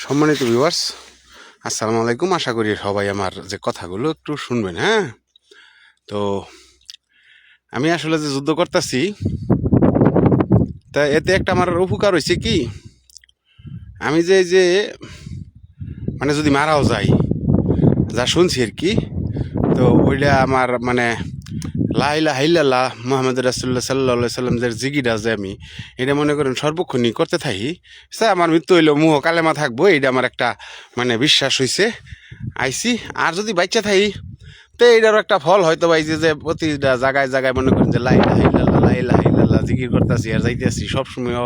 সম্মানিত ভিউয়ার্স, আসসালামু আলাইকুম। আশা করি সবাই আমার যে কথাগুলো একটু শুনবেন। হ্যাঁ, তো আমি আসলে যে যুদ্ধ করতেছি, তা এতে একটা আমার উপকার হয়েছে কি, আমি যে এই যে মানে যদি মারাও যাই, যা শুনছি আর কি, তো ওইটা আমার মানে লা ইলাহা ইল্লাল্লাহ মুহাম্মদ রাসূলুল্লাহ সাল্লাল্লাহু আলাইহি সাল্লাম যে জিকিরটা যে আমি এটা মনে করেন সর্বক্ষণই করতে থাকি, সে আমার মৃত্যু হইলেও মুহ কালেমা থাকবো, এটা আমার একটা মানে বিশ্বাস হইছে আইছি। আর যদি বাচ্চা থাকি তো এইটারও একটা ফল হয়তো বা এই যে প্রতিটা জায়গায় জায়গায় মনে করেন যে লা ইলাহা ইল্লাল্লাহ লা ইলাহা ইল্লাল্লাহ জিকির করতেছি আর যাইতেছি সবসময়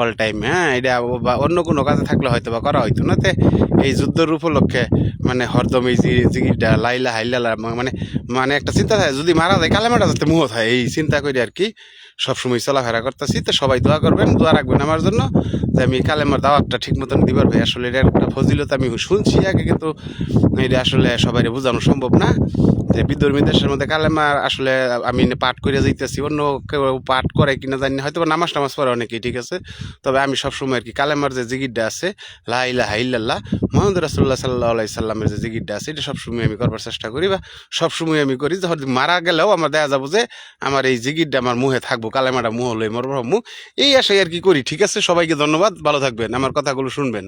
অল টাইম। হ্যাঁ, এটা বা অন্য কোনো কাজে থাকলে হয়তো বা করা হইতো না। তে এই যুদ্ধের উপলক্ষে মানে হরদম এই যে জিকিরটা লা ইলাহা ইল্লাল্লাহ মানে মানে একটা চিন্তা থাকে যদি মারা যায় কালেমাটা যাতে মুহ হয়, এই চিন্তা করি আর কি সবসময় চলাফেরা করতেছি। তো সবাই দোয়া করবেন, দোয়া রাখবেন আমার জন্য যে আমি কালেমার দাওয়াতটা ঠিক মতন দিবার ভাই। আসলে এটা একটা ফজিলত আমি শুনছি আগে, কিন্তু এটা আসলে সবাই বোঝানো সম্ভব না যে বিধর্মী দেশের মধ্যে কালেমা আসলে আমি পাঠ করে যাইতেছি, অন্য কেউ পাঠ করে কিনা জানি না, হয়তো নামাজ টামাজ পড়ে অনেকেই, ঠিক আছে। তবে আমি সবসময় আর কি কালেমার যে জিকিরটা আছে লা ইলাহা ইল্লাল্লাহ মুহাম্মদ রাসূলুল্লাহ সাল্লাল্লাহু আলাইহি সাল্লামের যে জিকিরটা আছে এটা সবসময় আমি করবার চেষ্টা করি, বা সবসময় আমি করি। যখন মারা গেলেও আমার দেখা যাবো যে আমার এই জিকিরটা আমার মুহে থাকবো, কালেমাটা মুহ লই মরবো, এই আশাই আর কি করি। ঠিক আছে, সবাইকে ধন্যবাদ, ভালো থাকবেন, আমার কথাগুলো শুনবেন।